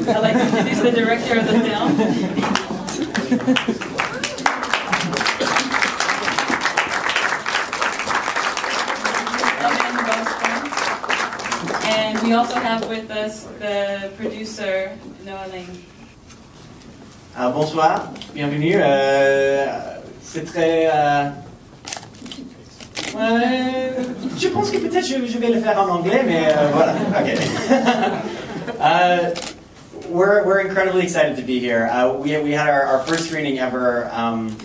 I'd like to introduce the director of the film. And we also have with us the producer, Noah Ling. Bonsoir, bienvenue. C'est très... je pense que peut-être je vais le faire en anglais, mais voilà. Okay. We're incredibly excited to be here. We had our first screening ever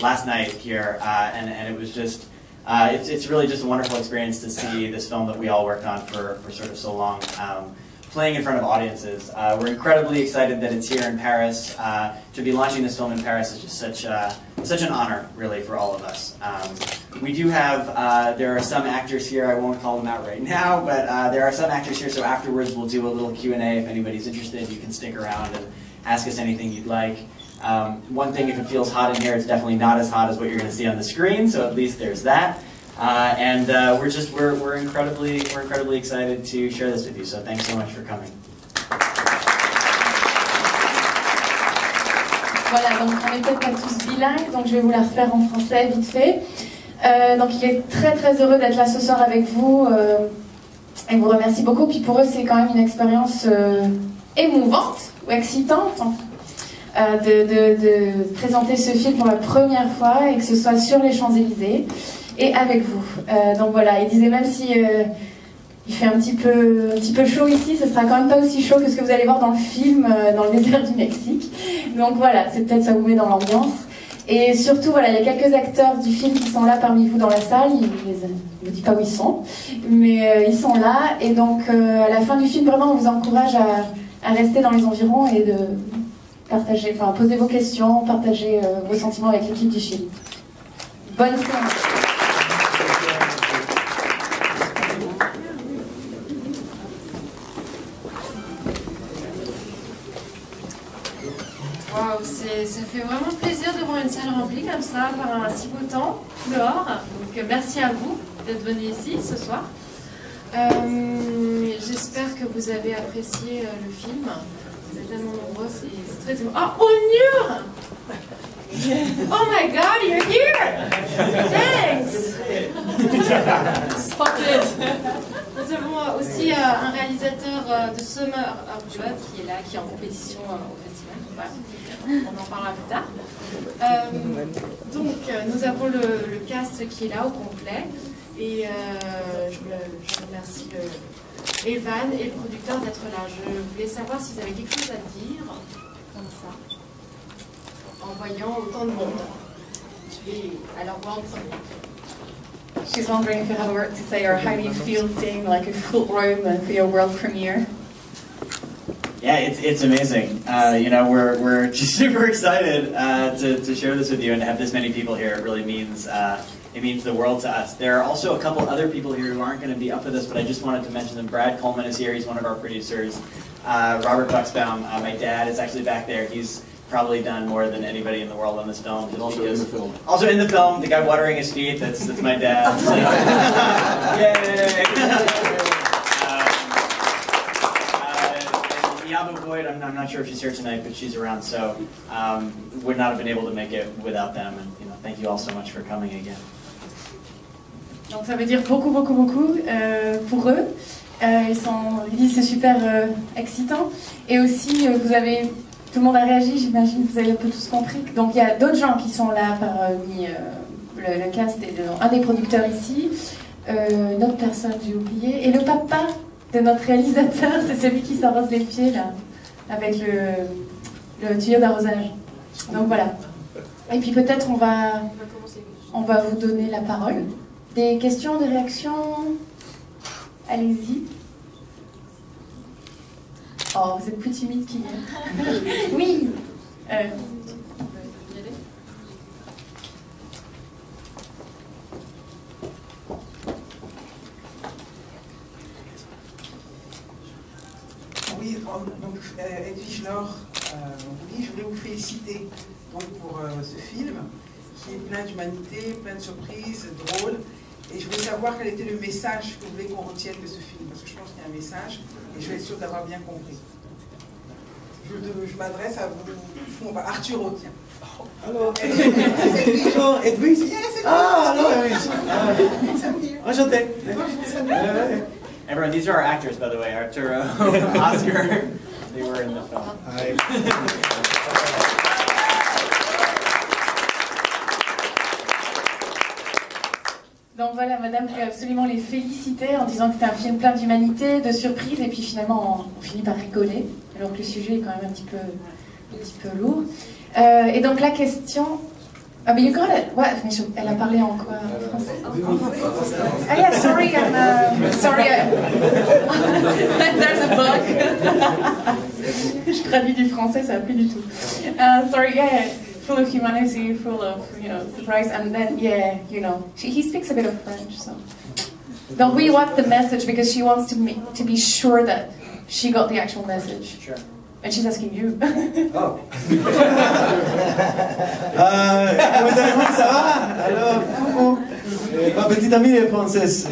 last night here, and it was just it's really just a wonderful experience to see this film that we all worked on for sort of so long playing in front of audiences. We're incredibly excited that it's here in Paris. To be launching this film in Paris is just such an honor, really, for all of us. We do have, there are some actors here, I won't call them out right now, but there are some actors here, so afterwards we'll do a little Q&A. If anybody's interested, you can stick around and ask us anything you'd like. One thing, if it feels hot in here, it's definitely not as hot as what you're going to see on the screen, so at least there's that. We're incredibly excited to share this with you, so thanks so much for coming. Voilà, donc on n'est peut-être pas tous bilingues, donc je vais vous la refaire en français vite fait. Donc il est très heureux d'être là ce soir avec vous et vous remercie beaucoup. Puis pour eux c'est quand même une expérience émouvante ou excitante de présenter ce film pour la première fois et que ce soit sur les Champs-Élysées et avec vous. Donc voilà, il disait même si il fait un petit peu chaud ici, ce sera quand même pas aussi chaud que ce que vous allez voir dans le film dans le désert du Mexique. Donc voilà, c'est peut-être ça vous met dans l'ambiance. Et surtout, voilà, il y a quelques acteurs du film qui sont là parmi vous dans la salle. Il ne dit pas où ils sont, mais ils sont là. Et donc, à la fin du film, vraiment, on vous encourage à rester dans les environs et de partager, enfin, poser vos questions, partager vos sentiments avec l'équipe du film. Bonne séance. Wow, ça fait vraiment plaisir de voir une salle remplie comme ça par un si beau temps dehors. Donc merci à vous d'être venus ici ce soir. J'espère que vous avez apprécié le film. Vous êtes tellement nombreux, c'est très émouvant. Oh, Onur! Oh my God, you're here! Thanks! Spotted! Nous avons aussi un réalisateur de Summer of Blood qui est là, qui est en compétition au festival. Voilà. On en parlera plus tard. Donc, nous avons le cast qui est là au complet. Et je remercie Evan et le producteur d'être là. Je voulais savoir si vous avez quelque chose à dire, comme ça, en voyant autant de monde. Je vais alors voir en premier. She's wondering if you have a word to say or how do you feel seeing like a full room for your world premiere? Yeah, it's amazing. You know, we're just super excited to share this with you and to have this many people here. It really means the world to us. There are also a couple other people here who aren't going to be up for this, but I just wanted to mention them. Brad Coleman is here. He's one of our producers. Robert Buxbaum, my dad, is actually back there. He's probably done more than anybody in the world on this film. Also in the film. Also in the film, the guy watering his feet. That's my dad. Yay! Yaba Boyd, I'm not sure if she's here tonight, but she's around, so would not have been able to make it without them. And you know, thank you all so much for coming again. Donc ça veut dire beaucoup pour eux. Ils disent c'est super excitant. Et aussi, tout le monde a réagi, j'imagine que vous avez un peu tous compris. Donc il y a d'autres gens qui sont là parmi le cast et un des producteurs ici. Une autre personne, j'ai oublié. Et le papa de notre réalisateur, c'est celui qui s'arrose les pieds là, avec le tuyau d'arrosage. Donc voilà. Et puis peut-être on va vous donner la parole. Des questions, des réactions? Allez-y. Oh, vous êtes plus timide qu'il y a. Oui. Oui, donc Edwige Laure, oui, je voulais vous féliciter donc, pour ce film qui est plein d'humanité, plein de surprises, drôle. Et je voulais savoir quel était le message que vous voulez qu'on retienne de ce film, parce que je pense qu'il y a un message et je vais être sûre d'avoir bien compris. je m'adresse à vous, Arturo, tiens. Hello. Hello, Edwige. Yes, Ah, hello, Edwige. Enchanté. Everyone, these are our actors, by the way. Arturo, Oscar, they were in the film. Hi. Donc voilà, madame voulait absolument les féliciter en disant que c'était un film plein d'humanité, de surprises, et puis finalement on finit par rigoler, alors que le sujet est quand même un petit peu lourd. Et donc la question... Ah mais you got it. Ouais, mais elle a parlé en quoi? En français? Ah yeah, sorry, sorry. There's a bug. Je traduis du français, ça va plus du tout. Sorry, yeah. Full of humanity, full of, surprise, and then, he speaks a bit of French, so. Donc we want the message because she wants to be sure that she got the actual message. Sure. And she's asking you. Oh. Vous allez bien, ça va? Alors, coucou. Ma petite amie est française.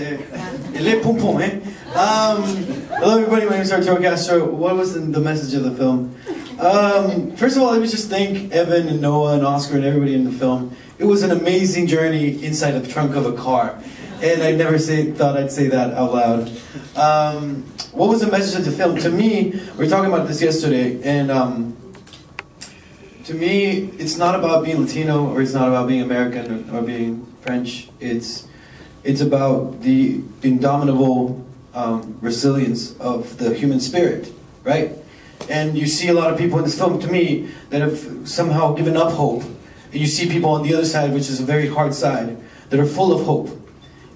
Elle est pompon, hein? Hello everybody, my name is Arturo Castro. What was the message of the film? First of all, let me just thank Evan and Noah and Oscar and everybody in the film. It was an amazing journey inside the trunk of a car. And I never thought I'd say that out loud. What was the message of the film? To me, we were talking about this yesterday, and to me, it's not about being Latino, or it's not about being American, or being French. It's about the indomitable resilience of the human spirit, right? And you see a lot of people in this film, to me, that have somehow given up hope. And you see people on the other side, which is a very hard side, that are full of hope.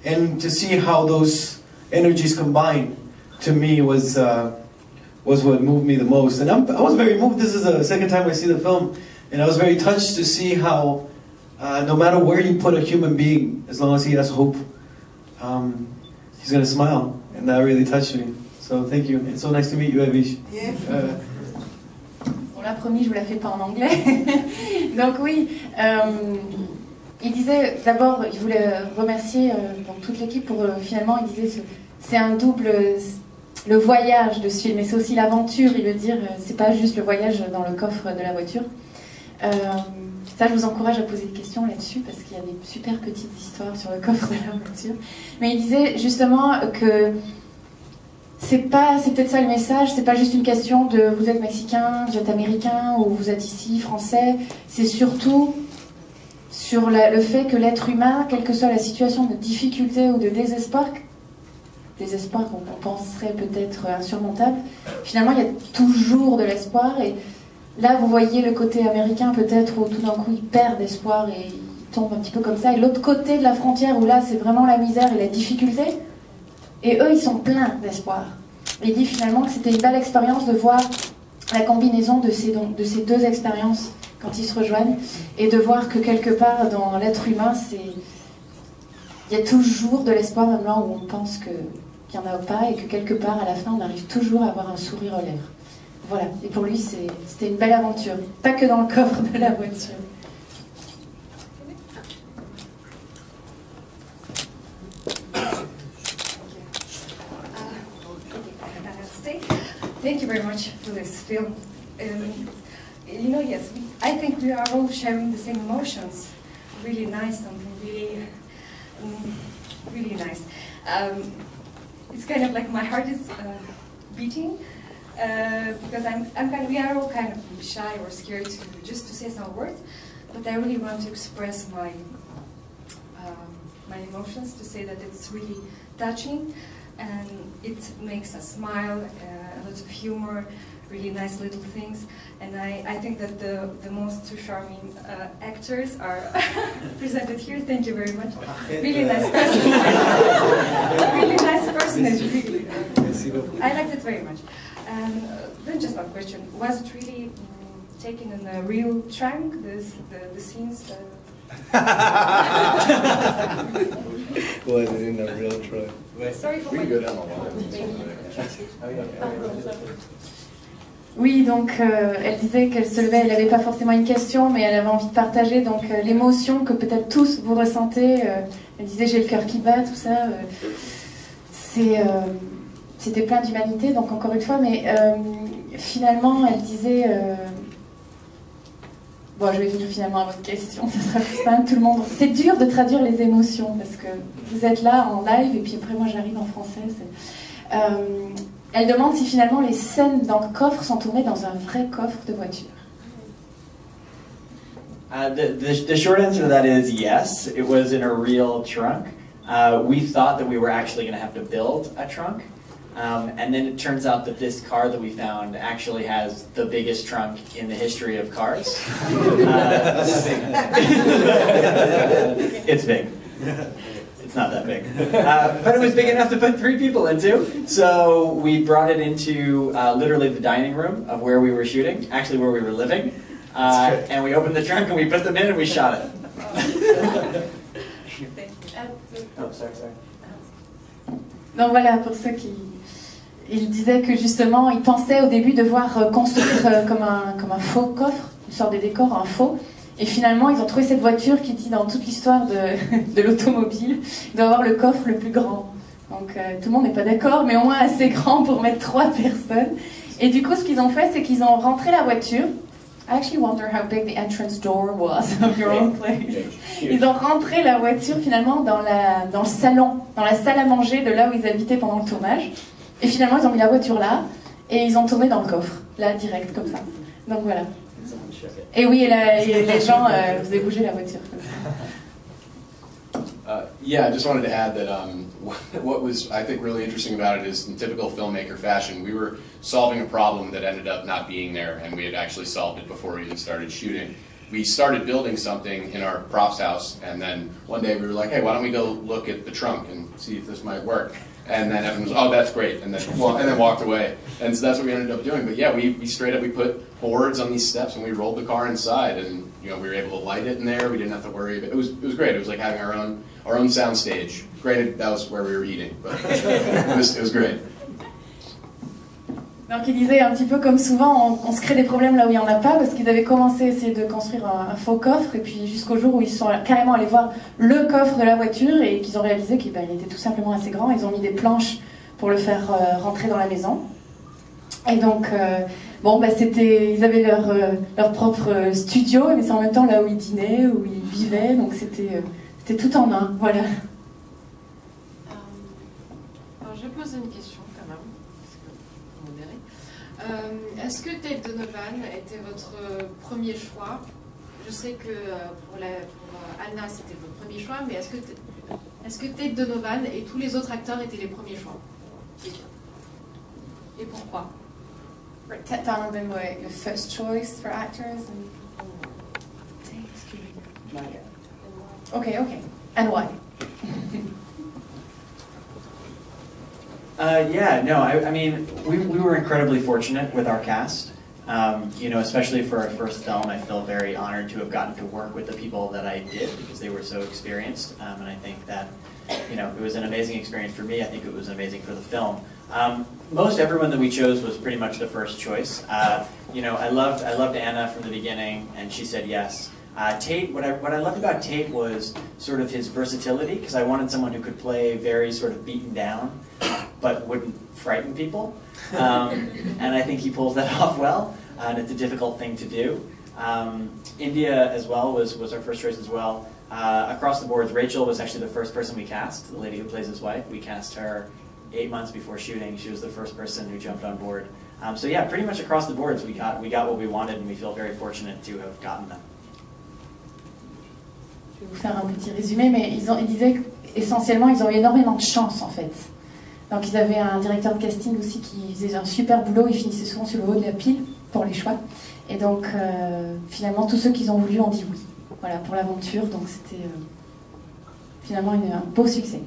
And to see how those energies combine, to me, was what moved me the most. And I was very moved. This is the second time I see the film. And I was very touched to see how, no matter where you put a human being, as long as he has hope, he's going to smile. And that really touched me. So thank you. It's so nice to meet you, Edwige. Yes. On l'a promis, je vous la fais pas en anglais. Donc oui, il disait, d'abord, il voulait remercier toute l'équipe pour, finalement, il disait, c'est un double, le voyage de ce film, mais c'est aussi l'aventure, il veut dire, c'est pas juste le voyage dans le coffre de la voiture. Ça, je vous encourage à poser des questions là-dessus, parce qu'il y a des super petites histoires sur le coffre de la voiture. Mais il disait, justement, que c'est peut-être ça le message, c'est pas juste une question de vous êtes mexicain, vous êtes américain, ou vous êtes ici, français, c'est surtout sur le fait que l'être humain, quelle que soit la situation de difficulté ou de désespoir qu'on penserait peut-être insurmontable, finalement il y a toujours de l'espoir, et là vous voyez le côté américain peut-être où tout d'un coup il perd d'espoir et il tombe un petit peu comme ça, et l'autre côté de la frontière où là c'est vraiment la misère et la difficulté, et eux ils sont pleins d'espoir. Il dit finalement que c'était une belle expérience de voir la combinaison de ces deux expériences quand ils se rejoignent, et de voir que quelque part dans l'être humain, il y a toujours de l'espoir, même là où on pense qu'il n'y en a pas, et que quelque part à la fin on arrive toujours à avoir un sourire aux lèvres. Voilà, et pour lui c'était une belle aventure, pas que dans le coffre de la voiture. Thank you very much for this film. Yes, I think we are all sharing the same emotions. Really nice, something really nice. It's kind of like my heart is beating because we are all kind of shy or scared to say some words, but I really want to express my emotions, to say that it's really touching, and it makes us smile, a lot of humor, really nice little things, and I think that the most charming actors are presented here. Thank you very much. Really nice person. Really nice personage, really. I liked it very much. And then just one question: was it really taken in a real trunk? The scenes. Was it in a real trunk? Sorry for my. Oui, donc elle disait qu'elle se levait, elle n'avait pas forcément une question, mais elle avait envie de partager donc l'émotion que peut-être tous vous ressentez. Elle disait j'ai le cœur qui bat, tout ça. c'était plein d'humanité, donc encore une fois, mais finalement, elle disait... Bon, je vais venir finalement à votre question, ça sera plus simple, tout le monde... C'est dur de traduire les émotions, parce que vous êtes là en live, et puis après moi j'arrive en français. Elle demande si finalement les scènes dans le coffre sont tournées dans un vrai coffre de voiture. The short answer to that is yes, it was in a real trunk. We thought that we were actually going to have to build a trunk. And then it turns out that this car that we found actually has the biggest trunk in the history of cars. It's big. It's not that big. But it was big enough to put 3 people into. So we brought it into literally the dining room of where we were shooting, actually where we were living. And we opened the trunk and we put them in and we shot it. Oh, sorry. Donc voilà, pour ceux qui... Il disait que justement, il pensait au début devoir construire comme un faux coffre, une sorte de décor, un faux. Et finalement, ils ont trouvé cette voiture qui dit dans toute l'histoire de l'automobile, il doit avoir le coffre le plus grand. Donc tout le monde n'est pas d'accord, mais au moins assez grand pour mettre 3 personnes. Et du coup, ce qu'ils ont fait, c'est qu'ils ont rentré la voiture. I actually wonder how big the entrance door was of your own place. Ils ont rentré la voiture finalement dans le salon, dans la salle à manger de là où ils habitaient pendant le tournage. Et finalement, ils ont mis la voiture là, et ils ont tourné dans le coffre, là, direct, comme ça. Donc voilà. Et oui, et les gens faisaient bouger la voiture, comme ça. Yeah, I just wanted to add that what was, I think, really interesting about it is in typical filmmaker fashion, we were solving a problem that ended up not being there, and we had actually solved it before we even started shooting. We started building something in our props house, and then one day we were like, hey, why don't we go look at the trunk and see if this might work? And then everyone was, oh, that's great, and then walked away. And so that's what we ended up doing. But yeah, we straight up, we put boards on these steps and we rolled the car inside, and we were able to light it in there. We didn't have to worry. It was great. It was like having our own sound stage. Granted, that was where we were eating, but it was great. Donc il disait un petit peu comme souvent, on se crée des problèmes là où il n'y en a pas, parce qu'ils avaient commencé à essayer de construire un faux coffre, et puis jusqu'au jour où ils sont carrément allés voir le coffre de la voiture, et qu'ils ont réalisé qu'il était tout simplement assez grand. Ils ont mis des planches pour le faire rentrer dans la maison. Et donc, ils avaient leur propre studio, mais c'est en même temps là où ils dînaient, où ils vivaient, donc c'était tout en un, voilà. Alors je vais poser une question quand même. Est-ce que Tate Donovan était votre premier choix? Je sais que pour Anna c'était votre premier choix, mais est-ce que Tate Donovan et tous les autres acteurs étaient les premiers choix? Et pourquoi? Tate Donovan were your first choice for actors? Okay. And why? I mean, we were incredibly fortunate with our cast. Especially for our first film, I feel very honored to have gotten to work with the people that I did because they were so experienced. And I think that, it was an amazing experience for me. I think it was amazing for the film. Most everyone that we chose was pretty much the first choice. I loved Anna from the beginning, and she said yes. Tate, what I loved about Tate was sort of his versatility, because I wanted someone who could play very sort of beaten down, but wouldn't frighten people. And I think he pulls that off well, and it's a difficult thing to do. India as well was our first choice as well. Across the boards, Rachel was actually the first person we cast, the lady who plays his wife. We cast her 8 months before shooting. She was the first person who jumped on board. So yeah, pretty much across the boards we got what we wanted, and we feel very fortunate to have gotten them. Je vais vous faire un petit résumé, mais ils disaient qu'essentiellement, ils ont eu énormément de chance, en fait. Donc, ils avaient un directeur de casting aussi qui faisait un super boulot. Il finissait souvent sur le haut de la pile pour les choix. Et donc, finalement, tous ceux qu'ils ont voulu ont dit oui. Voilà, pour l'aventure. Donc, c'était finalement un beau succès.